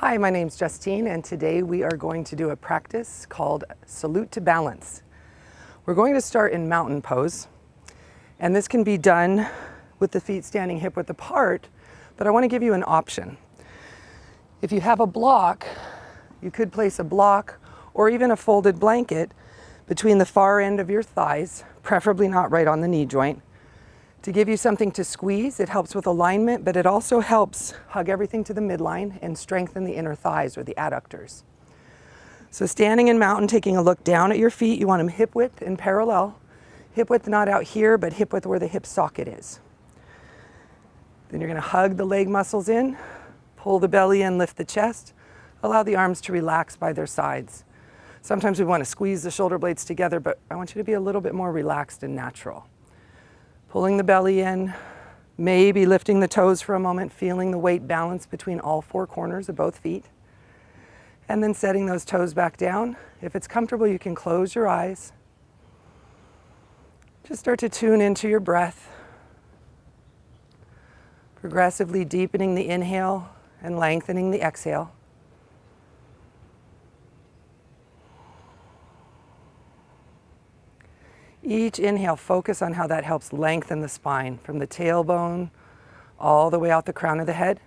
Hi, my name's Justine, and today we are going to do a practice called Salute to Balance. We're going to start in mountain pose, and this can be done with the feet standing hip width apart, but I want to give you an option. If you have a block, you could place a block or even a folded blanket between the far end of your thighs, preferably not right on the knee joint, to give you something to squeeze. It helps with alignment, but it also helps hug everything to the midline and strengthen the inner thighs or the adductors. So standing in mountain, taking a look down at your feet, you want them hip width and parallel. Hip width not out here, but hip width where the hip socket is. Then you're going to hug the leg muscles in, pull the belly in, lift the chest, allow the arms to relax by their sides. Sometimes we want to squeeze the shoulder blades together, but I want you to be a little bit more relaxed and natural. Pulling the belly in, maybe lifting the toes for a moment, feeling the weight balance between all four corners of both feet. And then setting those toes back down. If it's comfortable, you can close your eyes. Just start to tune into your breath. Progressively deepening the inhale and lengthening the exhale. Each inhale, focus on how that helps lengthen the spine from the tailbone all the way out the crown of the head.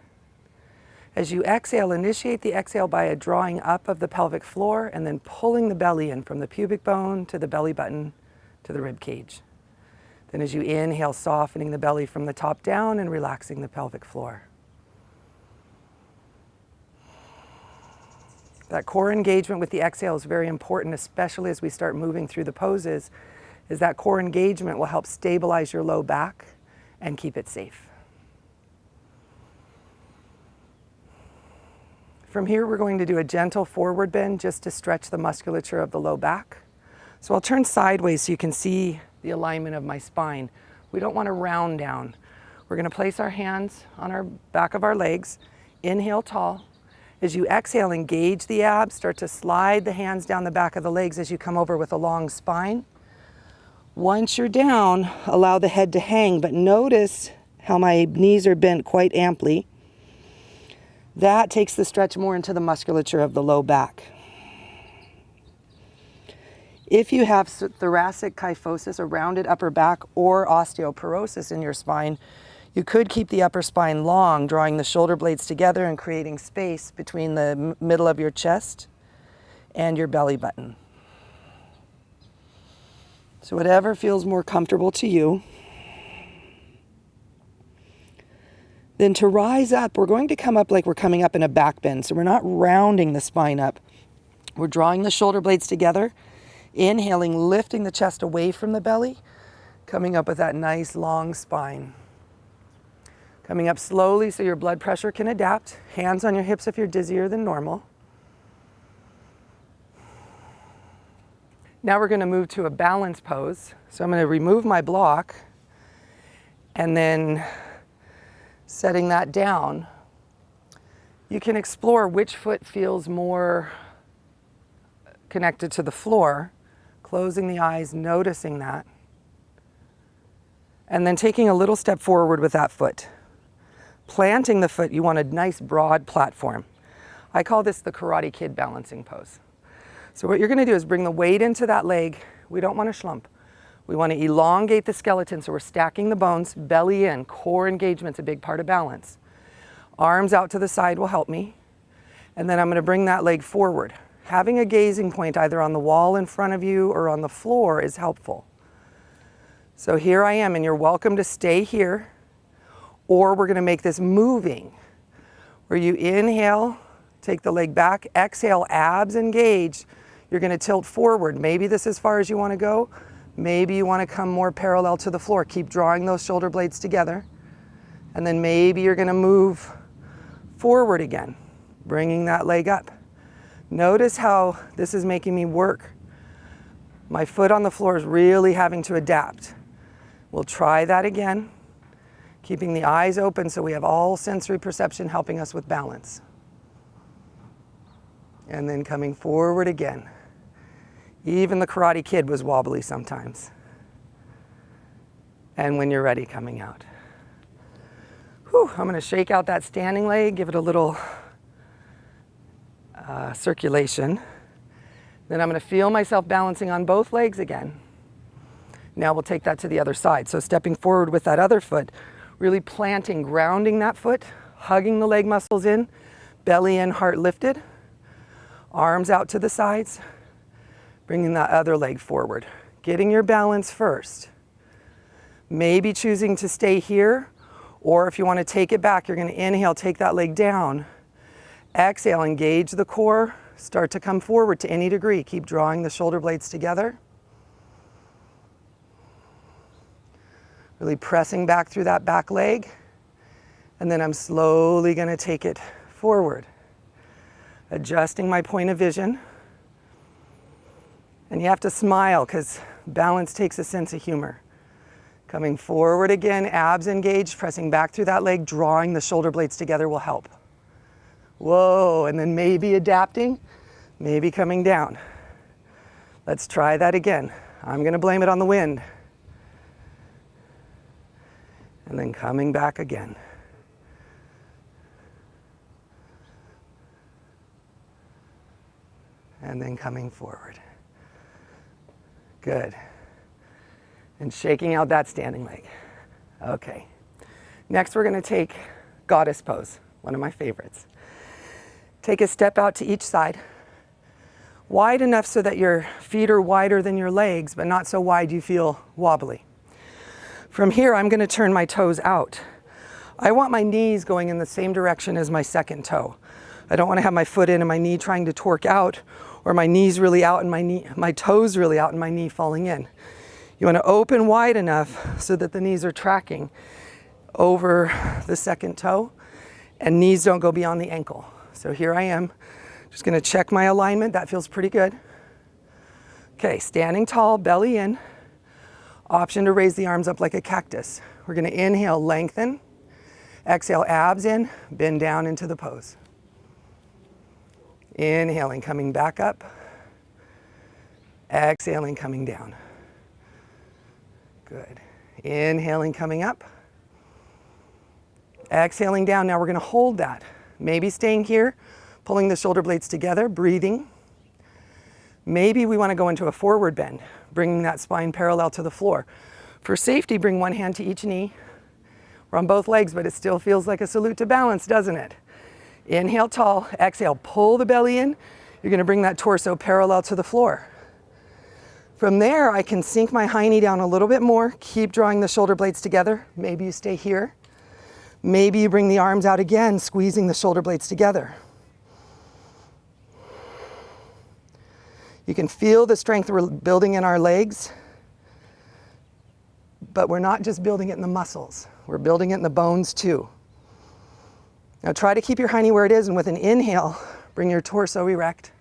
As you exhale, initiate the exhale by a drawing up of the pelvic floor and then pulling the belly in from the pubic bone to the belly button to the rib cage. Then as you inhale, softening the belly from the top down and relaxing the pelvic floor. That core engagement with the exhale is very important, especially as we start moving through the poses, is that core engagement will help stabilize your low back and keep it safe. From here, we're going to do a gentle forward bend just to stretch the musculature of the low back. So I'll turn sideways so you can see the alignment of my spine. We don't want to round down. We're going to place our hands on our back of our legs. Inhale tall. As you exhale, engage the abs. Start to slide the hands down the back of the legs as you come over with a long spine. Once you're down, allow the head to hang, but notice how my knees are bent quite amply. That takes the stretch more into the musculature of the low back. If you have thoracic kyphosis, a rounded upper back, or osteoporosis in your spine, you could keep the upper spine long, drawing the shoulder blades together and creating space between the middle of your chest and your belly button. So whatever feels more comfortable to you. Then to rise up, we're going to come up like we're coming up in a back bend. So we're not rounding the spine up. We're drawing the shoulder blades together, inhaling, lifting the chest away from the belly, coming up with that nice long spine. Coming up slowly so your blood pressure can adapt. Hands on your hips if you're dizzier than normal. Now we're going to move to a balance pose. So I'm going to remove my block and then setting that down. You can explore which foot feels more connected to the floor, closing the eyes, noticing that, and then taking a little step forward with that foot. Planting the foot, you want a nice broad platform. I call this the Karate Kid balancing pose. So what you're going to do is bring the weight into that leg. We don't want to schlump. We want to elongate the skeleton, so we're stacking the bones, belly in. Core engagement's a big part of balance. Arms out to the side will help me. And then I'm going to bring that leg forward. Having a gazing point either on the wall in front of you or on the floor is helpful. So here I am, and you're welcome to stay here, or we're going to make this moving, where you inhale, take the leg back, exhale, abs engage. You're going to tilt forward. Maybe this is as far as you want to go. Maybe you want to come more parallel to the floor. Keep drawing those shoulder blades together. And then maybe you're going to move forward again, bringing that leg up. Notice how this is making me work. My foot on the floor is really having to adapt. We'll try that again, keeping the eyes open so we have all sensory perception helping us with balance. And then coming forward again. Even the Karate Kid was wobbly sometimes. And when you're ready, coming out. Whew, I'm going to shake out that standing leg, give it a little circulation. Then I'm going to feel myself balancing on both legs again. Now we'll take that to the other side. So stepping forward with that other foot, really planting, grounding that foot, hugging the leg muscles in, belly in, heart lifted, arms out to the sides, bringing that other leg forward. Getting your balance first. Maybe choosing to stay here, or if you want to take it back, you're going to inhale, take that leg down. Exhale, engage the core, start to come forward to any degree. Keep drawing the shoulder blades together. Really pressing back through that back leg. And then I'm slowly going to take it forward. Adjusting my point of vision. And you have to smile because balance takes a sense of humor. Coming forward again, abs engaged, pressing back through that leg, drawing the shoulder blades together will help. Whoa, and then maybe adapting, maybe coming down. Let's try that again. I'm going to blame it on the wind. And then coming back again. And then coming forward. Good. And shaking out that standing leg. Okay. Next we're going to take goddess pose, one of my favorites. Take a step out to each side. Wide enough so that your feet are wider than your legs, but not so wide you feel wobbly. From here, I'm going to turn my toes out. I want my knees going in the same direction as my second toe. I don't want to have my foot in and my knee trying to torque out, or my knees really out and my toes really out and my knee falling in. You want to open wide enough so that the knees are tracking over the second toe and knees don't go beyond the ankle. So here I am, just going to check my alignment. That feels pretty good. Okay, standing tall, belly in. Option to raise the arms up like a cactus. We're going to inhale, lengthen. Exhale, abs in, bend down into the pose. Inhaling, coming back up. Exhaling, coming down. Good. Inhaling, coming up. Exhaling down. Now we're going to hold that. Maybe staying here, pulling the shoulder blades together, breathing. Maybe we want to go into a forward bend, bringing that spine parallel to the floor. For safety, bring one hand to each knee. We're on both legs, but it still feels like a salute to balance, doesn't it? Inhale tall, exhale, pull the belly in. You're going to bring that torso parallel to the floor. From there, I can sink my high knee down a little bit more, keep drawing the shoulder blades together. Maybe you stay here. Maybe you bring the arms out again, squeezing the shoulder blades together. You can feel the strength we're building in our legs, but we're not just building it in the muscles. We're building it in the bones too. Now try to keep your high knee where it is, and with an inhale, bring your torso erect.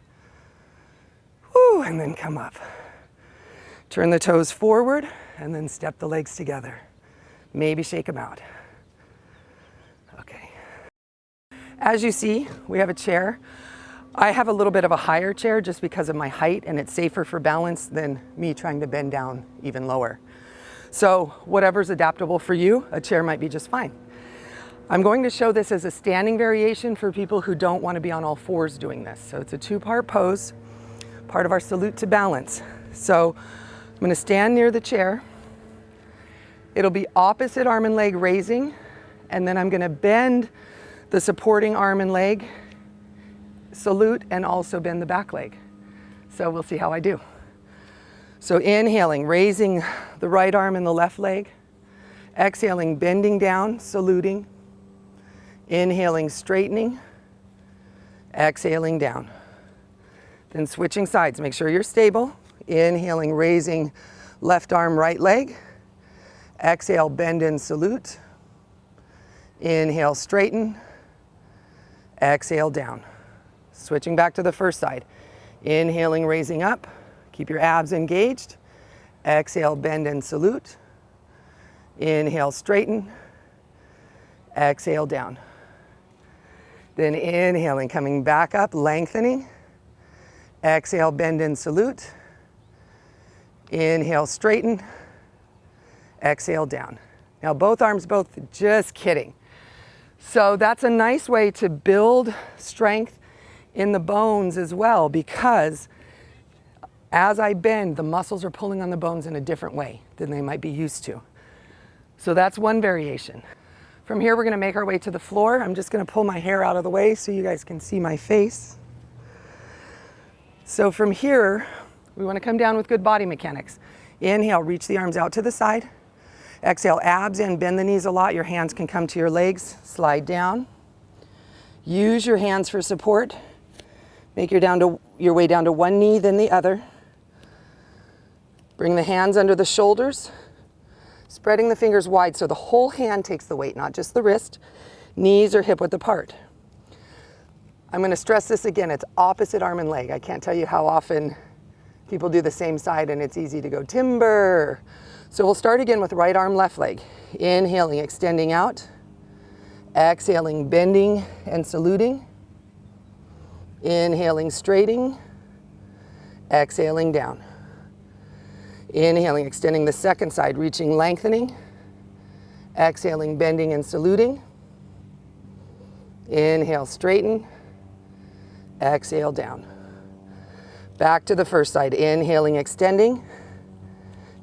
Woo, and then come up. Turn the toes forward, and then step the legs together. Maybe shake them out. Okay. As you see, we have a chair. I have a little bit of a higher chair just because of my height, and it's safer for balance than me trying to bend down even lower. So whatever's adaptable for you, a chair might be just fine. I'm going to show this as a standing variation for people who don't want to be on all fours doing this. So it's a two-part pose, part of our salute to balance. So I'm going to stand near the chair. It'll be opposite arm and leg raising, and then I'm going to bend the supporting arm and leg, salute, and also bend the back leg. So we'll see how I do. So inhaling, raising the right arm and the left leg. Exhaling, bending down, saluting. Inhaling, straightening. Exhaling down. Then switching sides. Make sure you're stable. Inhaling, raising left arm, right leg. Exhale, bend and salute. Inhale, straighten. Exhale, down. Switching back to the first side. Inhaling, raising up. Keep your abs engaged. Exhale, bend and salute. Inhale, straighten. Exhale, down. Then inhaling, coming back up, lengthening. Exhale, bend and salute. Inhale, straighten. Exhale, down. Now both arms, just kidding. So that's a nice way to build strength in the bones as well, because as I bend, the muscles are pulling on the bones in a different way than they might be used to. So that's one variation. From here, we're going to make our way to the floor. I'm just going to pull my hair out of the way so you guys can see my face. So from here, we want to come down with good body mechanics. Inhale, reach the arms out to the side. Exhale, abs in, bend the knees a lot. Your hands can come to your legs, slide down. Use your hands for support. Make your way down to one knee, then the other. Bring the hands under the shoulders, spreading the fingers wide so the whole hand takes the weight, not just the wrist. Knees are hip width apart. I'm going to stress this again, it's opposite arm and leg. I can't tell you how often people do the same side and it's easy to go timber. So we'll start again with right arm, left leg. Inhaling, extending out. Exhaling, bending and saluting. Inhaling, straightening. Exhaling, down. Inhaling, extending the second side, reaching, lengthening. Exhaling, bending and saluting. Inhale, straighten. Exhale, down. Back to the first side, inhaling, extending.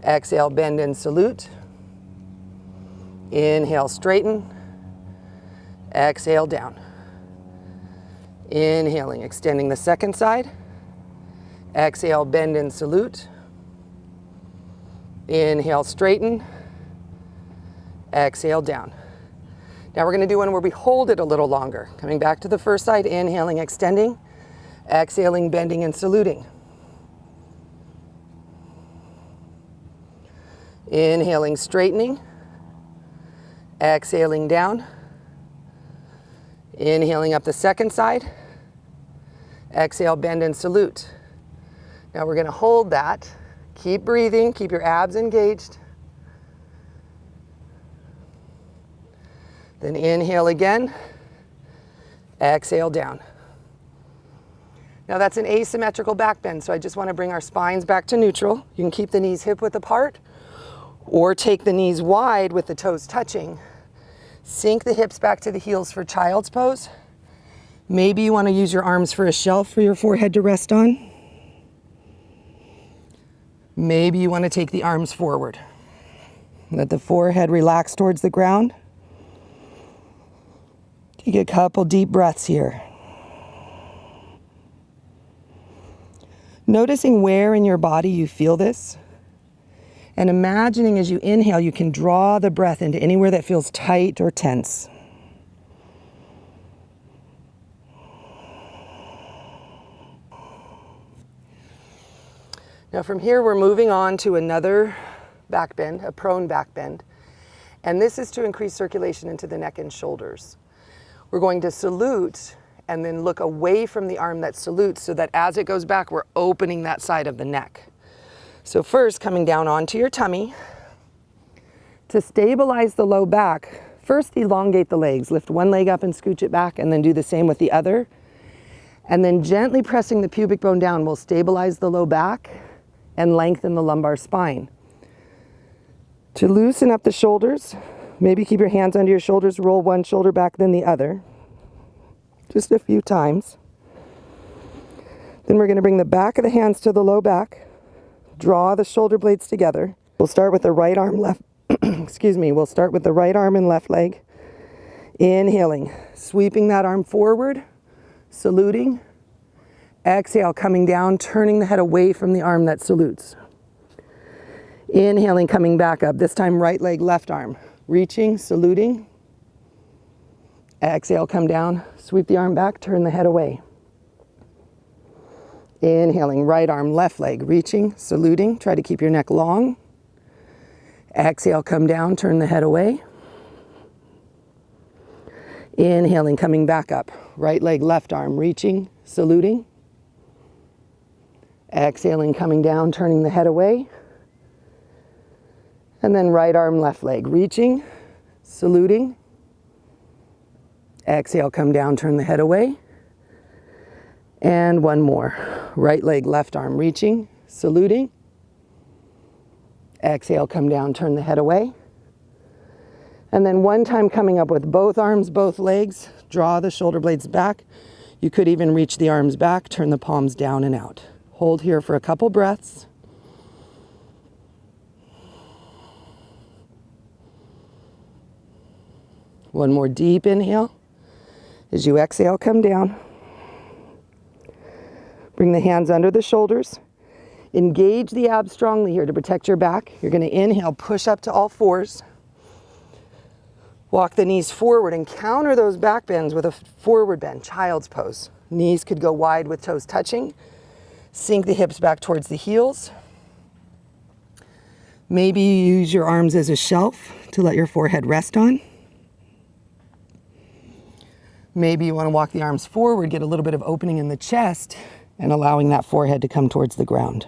Exhale, bend and salute. Inhale, straighten. Exhale, down. Inhaling, extending the second side. Exhale, bend and salute. Inhale, straighten. Exhale, down. Now we're going to do one where we hold it a little longer. Coming back to the first side, inhaling, extending. Exhaling, bending and saluting. Inhaling, straightening. Exhaling, down. Inhaling up the second side. Exhale, bend and salute. Now we're going to hold that. Keep breathing, keep your abs engaged. Then inhale again. Exhale, down. Now that's an asymmetrical back bend, so I just want to bring our spines back to neutral. You can keep the knees hip width apart or take the knees wide with the toes touching. Sink the hips back to the heels for child's pose. Maybe you want to use your arms for a shelf for your forehead to rest on. Maybe you want to take the arms forward. Let the forehead relax towards the ground. Take a couple deep breaths here. Noticing where in your body you feel this. And imagining as you inhale, you can draw the breath into anywhere that feels tight or tense. Now from here, we're moving on to another back bend, a prone back bend. And this is to increase circulation into the neck and shoulders. We're going to salute and then look away from the arm that salutes so that as it goes back, we're opening that side of the neck. So first, coming down onto your tummy. To stabilize the low back, first elongate the legs. Lift one leg up and scooch it back, and then do the same with the other. And then gently pressing the pubic bone down will stabilize the low back and lengthen the lumbar spine. To loosen up the shoulders, maybe keep your hands under your shoulders, roll one shoulder back, then the other. Just a few times. Then we're going to bring the back of the hands to the low back. Draw the shoulder blades together. We'll start with the right arm left, we'll start with the right arm and left leg. Inhaling, sweeping that arm forward, saluting. Exhale, coming down, turning the head away from the arm that salutes. Inhaling, coming back up, this time right leg, left arm. Reaching, saluting. Exhale, come down, sweep the arm back, turn the head away. Inhaling, right arm, left leg, reaching, saluting. Try to keep your neck long. Exhale, come down, turn the head away. Inhaling, coming back up. Right leg, left arm, reaching, saluting. Exhaling, coming down, turning the head away. And then right arm, left leg, reaching, saluting. Exhale, come down, turn the head away. And one more. Right leg, left arm, reaching, saluting. Exhale, come down, turn the head away. And then one time coming up with both arms, both legs, draw the shoulder blades back. You could even reach the arms back, turn the palms down and out. Hold here for a couple breaths. One more deep inhale. As you exhale, come down. Bring the hands under the shoulders. Engage the abs strongly here to protect your back. You're going to inhale, push up to all fours. Walk the knees forward and counter those back bends with a forward bend, child's pose. Knees could go wide with toes touching. Sink the hips back towards the heels. Maybe you use your arms as a shelf to let your forehead rest on. Maybe you want to walk the arms forward, get a little bit of opening in the chest, and allowing that forehead to come towards the ground.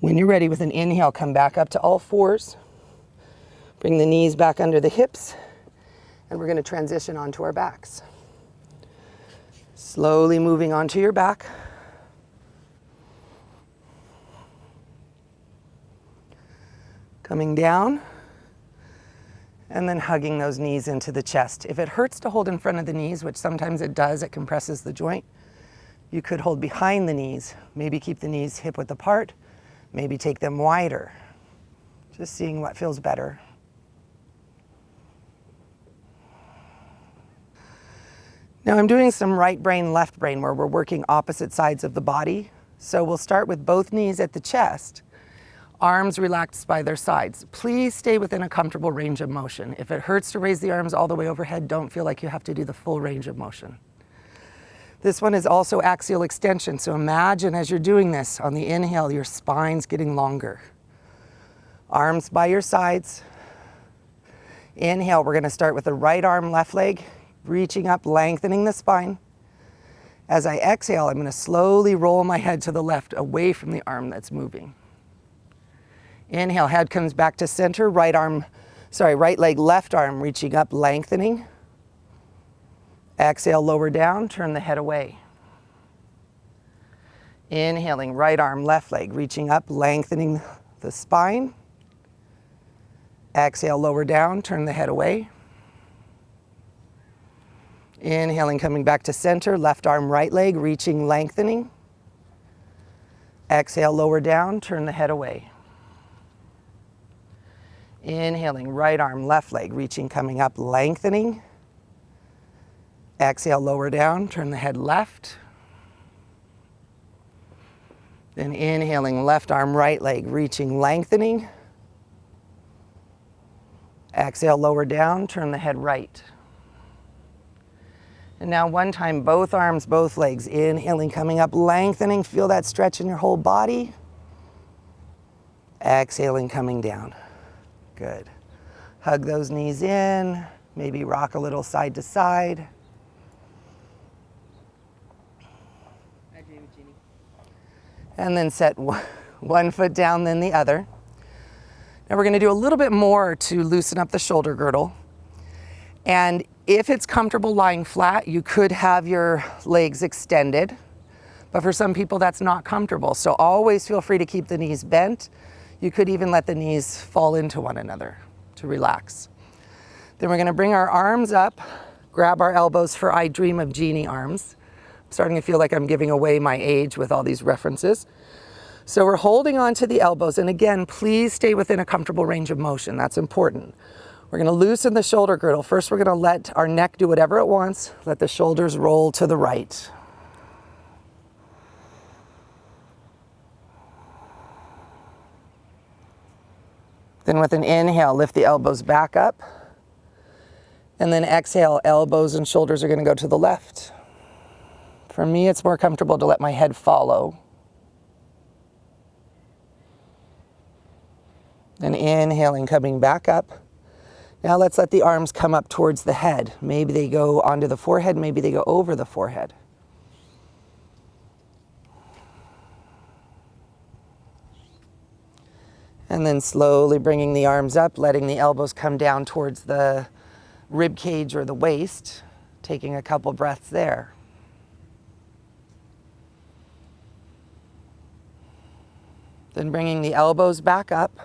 When you're ready with an inhale, come back up to all fours. Bring the knees back under the hips, and we're going to transition onto our backs. Slowly moving onto your back. Coming down, and then hugging those knees into the chest. If it hurts to hold in front of the knees, which sometimes it does, it compresses the joint, you could hold behind the knees. Maybe keep the knees hip width apart. Maybe take them wider. Just seeing what feels better. Now I'm doing some right brain, left brain, where we're working opposite sides of the body. So we'll start with both knees at the chest, arms relaxed by their sides. Please stay within a comfortable range of motion. If it hurts to raise the arms all the way overhead, don't feel like you have to do the full range of motion. This one is also axial extension, so imagine as you're doing this, on the inhale, your spine's getting longer. Arms by your sides. Inhale, we're gonna start with the right arm, left leg, reaching up, lengthening the spine. As I exhale, I'm gonna slowly roll my head to the left, away from the arm that's moving. Inhale, head comes back to center, right leg, left arm, reaching up, lengthening. Exhale, lower down, turn the head away. Inhaling, right arm, left leg, reaching up, lengthening the spine. Exhale, lower down, turn the head away. Inhaling, coming back to center, left arm, right leg, reaching, lengthening. Exhale, lower down, turn the head away. Inhaling, right arm, left leg, reaching, coming up, lengthening. Exhale, lower down, turn the head left. Then inhaling, left arm, right leg, reaching, lengthening. Exhale, lower down, turn the head right. And now one time, both arms, both legs, inhaling, coming up, lengthening. Feel that stretch in your whole body. Exhaling, coming down. Good. Hug those knees in, maybe rock a little side to side. And then set one foot down, then the other. Now we're going to do a little bit more to loosen up the shoulder girdle. And if it's comfortable lying flat, you could have your legs extended. But for some people, that's not comfortable. So always feel free to keep the knees bent. You could even let the knees fall into one another to relax. Then we're going to bring our arms up, grab our elbows for I Dream of Jeannie arms. Starting to feel like I'm giving away my age with all these references. So we're holding on to the elbows, and again, please stay within a comfortable range of motion. That's important. We're going to loosen the shoulder girdle. First, we're going to let our neck do whatever it wants. Let the shoulders roll to the right. Then with an inhale, lift the elbows back up. And then exhale, elbows and shoulders are going to go to the left. For me, it's more comfortable to let my head follow. And inhaling, coming back up. Now let's let the arms come up towards the head. Maybe they go onto the forehead, maybe they go over the forehead. And then slowly bringing the arms up, letting the elbows come down towards the rib cage or the waist, taking a couple breaths there. Then bringing the elbows back up.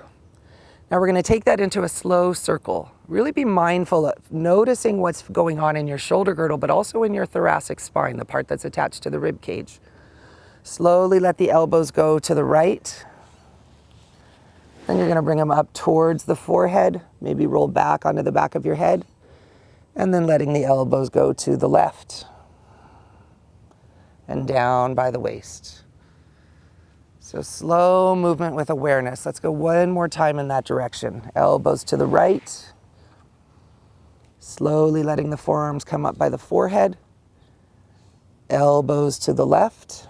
Now we're going to take that into a slow circle. Really be mindful of noticing what's going on in your shoulder girdle, but also in your thoracic spine, the part that's attached to the rib cage. Slowly let the elbows go to the right. Then you're going to bring them up towards the forehead, maybe roll back onto the back of your head, and then letting the elbows go to the left and down by the waist. So slow movement with awareness. Let's go one more time in that direction. Elbows to the right. Slowly letting the forearms come up by the forehead. Elbows to the left.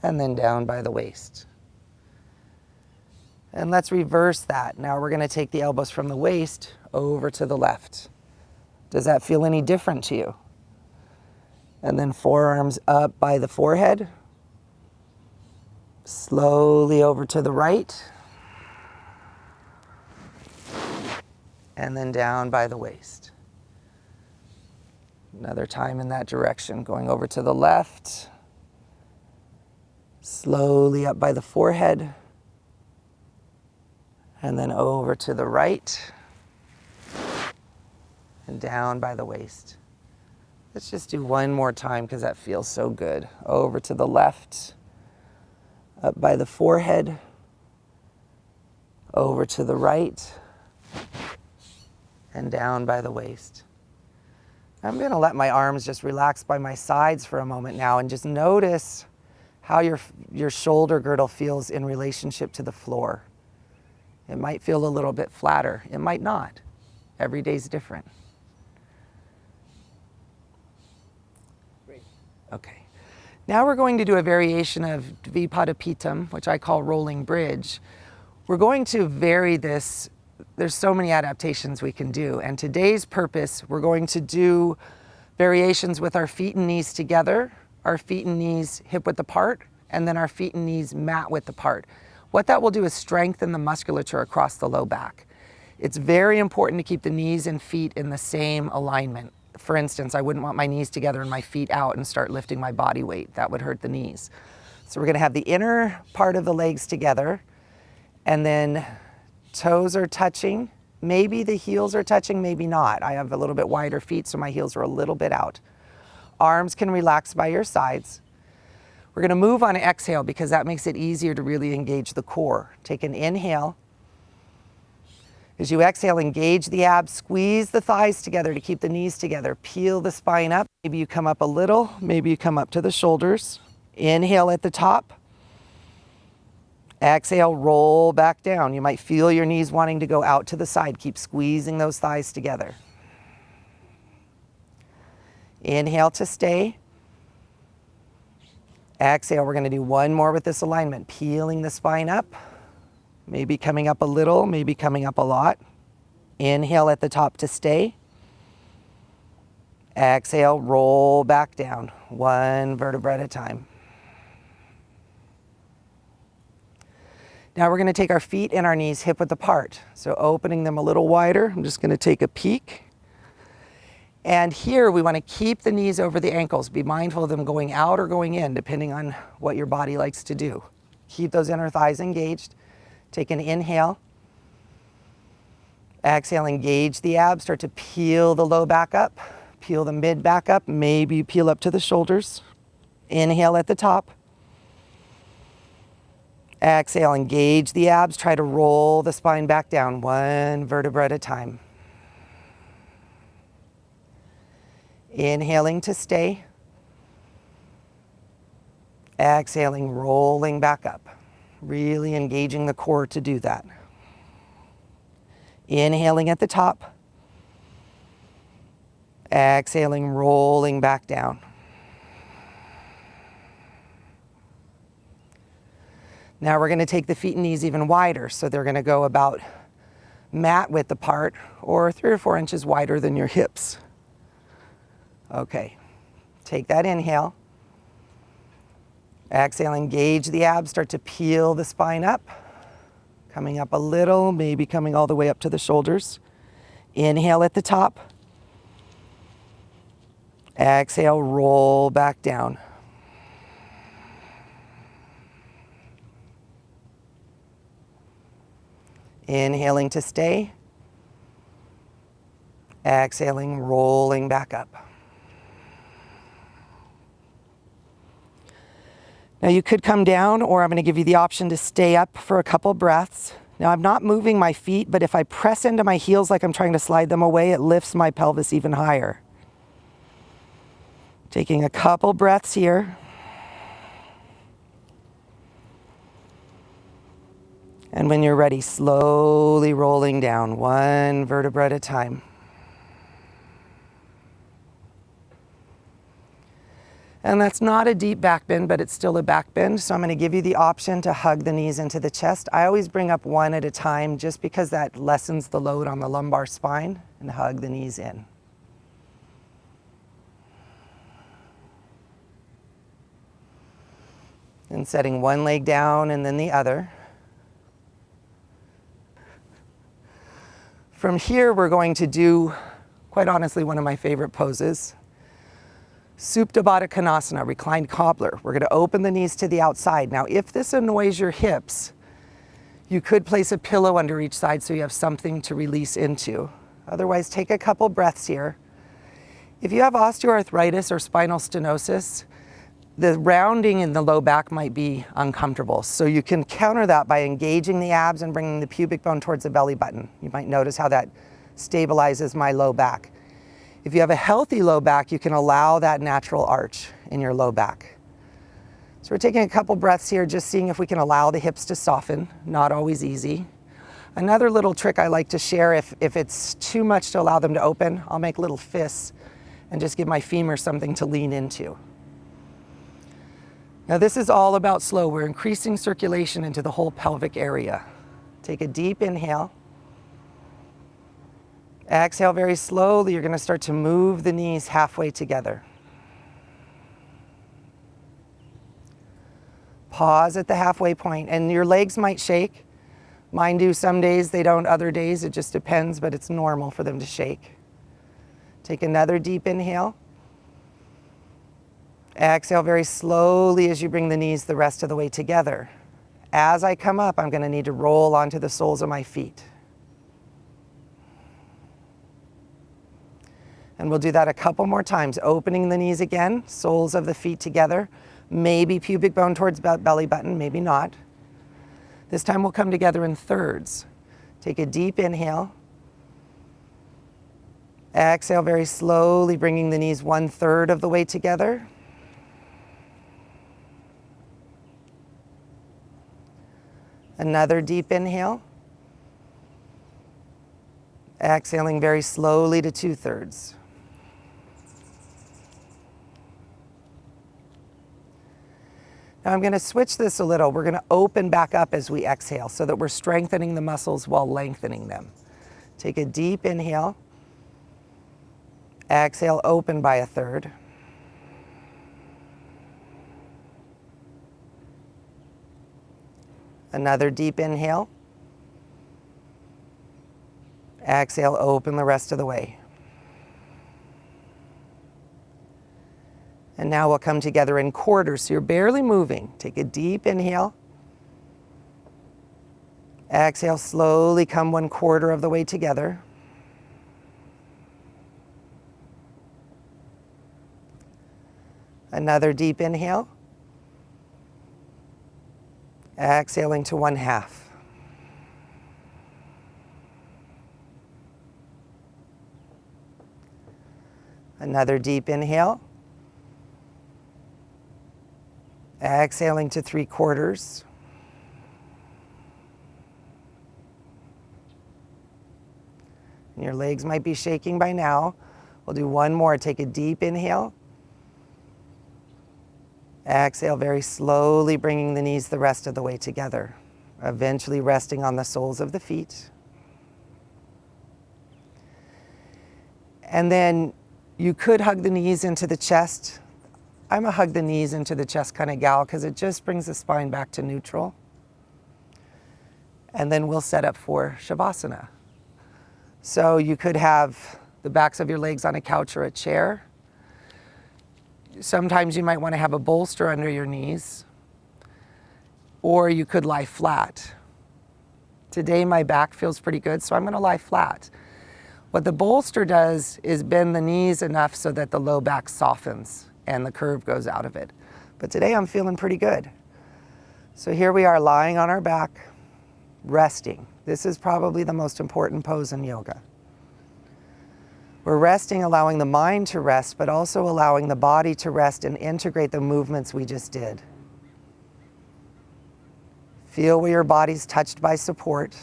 And then down by the waist. And let's reverse that. Now we're going to take the elbows from the waist over to the left. Does that feel any different to you? And then forearms up by the forehead. Slowly over to the right. And then down by the waist. Another time in that direction, going over to the left. Slowly up by the forehead. And then over to the right. And down by the waist. Let's just do one more time because that feels so good. Over to the left. Up by the forehead. Over to the right. And down by the waist. I'm going to let my arms just relax by my sides for a moment now and just notice how your shoulder girdle feels in relationship to the floor. It might feel a little bit flatter. It might not. Every day's different. Great. Okay. Now we're going to do a variation of Dvipadapitam, which I call rolling bridge. We're going to vary this. There's so many adaptations we can do. And today's purpose, we're going to do variations with our feet and knees together, our feet and knees hip width apart, and then our feet and knees mat width apart. What that will do is strengthen the musculature across the low back. It's very important to keep the knees and feet in the same alignment. For instance, I wouldn't want my knees together and my feet out and start lifting my body weight. That would hurt the knees. So we're going to have the inner part of the legs together, and then toes are touching. Maybe the heels are touching, maybe not. I have a little bit wider feet, so my heels are a little bit out. Arms can relax by your sides. We're going to move on exhale because that makes it easier to really engage the core. Take an inhale. As you exhale, engage the abs, squeeze the thighs together to keep the knees together. Peel the spine up. Maybe you come up a little, maybe you come up to the shoulders. Inhale at the top. Exhale, roll back down. You might feel your knees wanting to go out to the side. Keep squeezing those thighs together. Inhale to stay. Exhale, we're going to do one more with this alignment. Peeling the spine up. Maybe coming up a little, maybe coming up a lot. Inhale at the top to stay. Exhale, roll back down. One vertebra at a time. Now we're going to take our feet and our knees hip width apart. So opening them a little wider. I'm just going to take a peek. And here we want to keep the knees over the ankles. Be mindful of them going out or going in, depending on what your body likes to do. Keep those inner thighs engaged. Take an inhale. Exhale, engage the abs. Start to peel the low back up. Peel the mid back up. Maybe you peel up to the shoulders. Inhale at the top. Exhale, engage the abs. Try to roll the spine back down, one vertebra at a time. Inhaling to stay. Exhaling, rolling back up. Really engaging the core to do that. Inhaling at the top. Exhaling, rolling back down. Now we're going to take the feet and knees even wider. So they're going to go about mat width apart or 3 or 4 inches wider than your hips. Okay, take that inhale. Exhale, engage the abs, start to peel the spine up. Coming up a little, maybe coming all the way up to the shoulders. Inhale at the top. Exhale, roll back down. Inhaling to stay. Exhaling, rolling back up. Now you could come down, or I'm going to give you the option to stay up for a couple breaths. Now I'm not moving my feet, but if I press into my heels like I'm trying to slide them away, it lifts my pelvis even higher. Taking a couple breaths here. And when you're ready, slowly rolling down, one vertebra at a time. And that's not a deep back bend, but it's still a back bend. So I'm going to give you the option to hug the knees into the chest. I always bring up one at a time just because that lessens the load on the lumbar spine, and hug the knees in. And setting one leg down and then the other. From here, we're going to do, quite honestly, one of my favorite poses. Supta Baddha Konasana, reclined cobbler. We're going to open the knees to the outside. Now, if this annoys your hips, you could place a pillow under each side so you have something to release into. Otherwise, take a couple breaths here. If you have osteoarthritis or spinal stenosis, the rounding in the low back might be uncomfortable. So you can counter that by engaging the abs and bringing the pubic bone towards the belly button. You might notice how that stabilizes my low back. If you have a healthy low back, you can allow that natural arch in your low back. So we're taking a couple breaths here, just seeing if we can allow the hips to soften. Not always easy. Another little trick I like to share, if it's too much to allow them to open, I'll make little fists and just give my femur something to lean into. Now this is all about slow. We're increasing circulation into the whole pelvic area. Take a deep inhale. Exhale very slowly. You're going to start to move the knees halfway together. Pause at the halfway point, and your legs might shake. Mine do some days, they don't other days. It just depends, but it's normal for them to shake. Take another deep inhale. Exhale very slowly as you bring the knees the rest of the way together. As I come up, I'm going to need to roll onto the soles of my feet. And we'll do that a couple more times, opening the knees again, soles of the feet together, maybe pubic bone towards belly button, maybe not. This time we'll come together in thirds. Take a deep inhale. Exhale very slowly, bringing the knees 1/3 of the way together. Another deep inhale. Exhaling very slowly to 2/3. Now I'm going to switch this a little. We're going to open back up as we exhale so that we're strengthening the muscles while lengthening them. Take a deep inhale. Exhale, open by 1/3. Another deep inhale. Exhale, open the rest of the way. And now we'll come together in quarters, so you're barely moving. Take a deep inhale. Exhale, slowly come 1/4 of the way together. Another deep inhale. Exhaling to 1/2. Another deep inhale. Exhaling to 3/4. And your legs might be shaking by now. We'll do one more. Take a deep inhale. Exhale very slowly, bringing the knees the rest of the way together, eventually resting on the soles of the feet. And then you could hug the knees into the chest. I'm a hug the knees into the chest kind of gal because it just brings the spine back to neutral. And then we'll set up for Shavasana. So you could have the backs of your legs on a couch or a chair. Sometimes you might want to have a bolster under your knees, or you could lie flat. Today my back feels pretty good, so I'm going to lie flat. What the bolster does is bend the knees enough so that the low back softens and the curve goes out of it. But today I'm feeling pretty good. So here we are lying on our back, resting. This is probably the most important pose in yoga. We're resting, allowing the mind to rest, but also allowing the body to rest and integrate the movements we just did. Feel where your body's touched by support.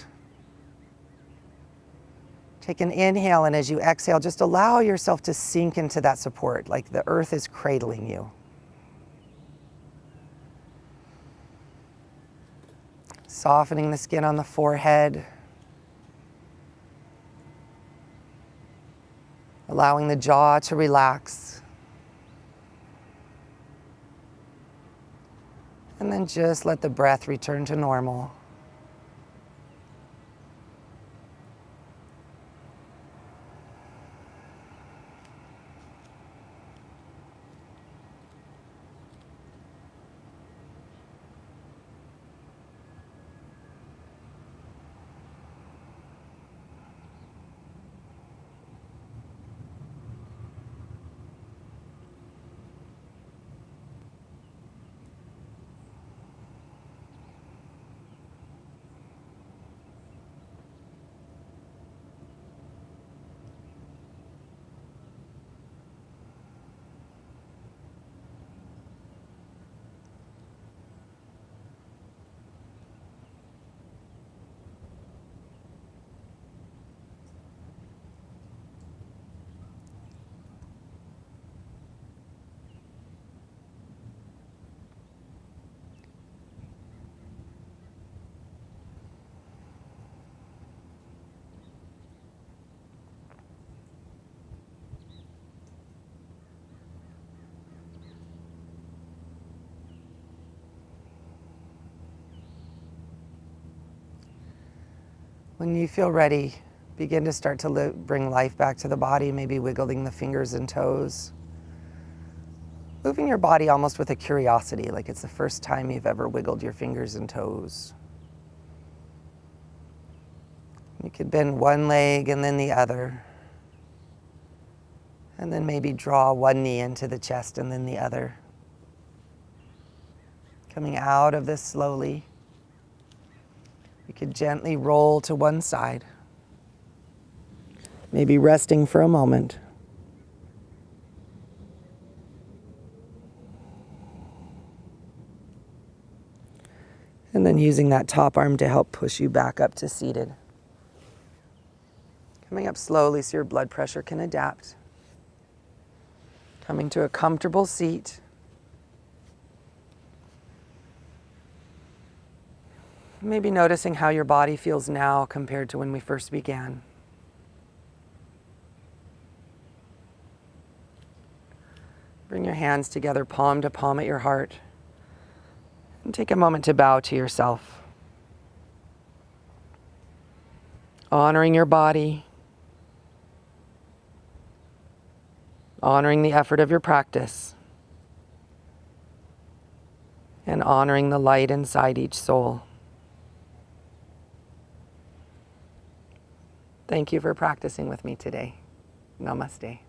Take an inhale, and as you exhale, just allow yourself to sink into that support, like the earth is cradling you. Softening the skin on the forehead. Allowing the jaw to relax. And then just let the breath return to normal. When you feel ready, begin to start to bring life back to the body, maybe wiggling the fingers and toes. Moving your body almost with a curiosity, like it's the first time you've ever wiggled your fingers and toes. You could bend one leg and then the other. And then maybe draw one knee into the chest and then the other. Coming out of this slowly. You could gently roll to one side. Maybe resting for a moment. And then using that top arm to help push you back up to seated. Coming up slowly so your blood pressure can adapt. Coming to a comfortable seat. Maybe noticing how your body feels now compared to when we first began. Bring your hands together, palm to palm at your heart. And take a moment to bow to yourself. Honoring your body. Honoring the effort of your practice. And honoring the light inside each soul. Thank you for practicing with me today. Namaste.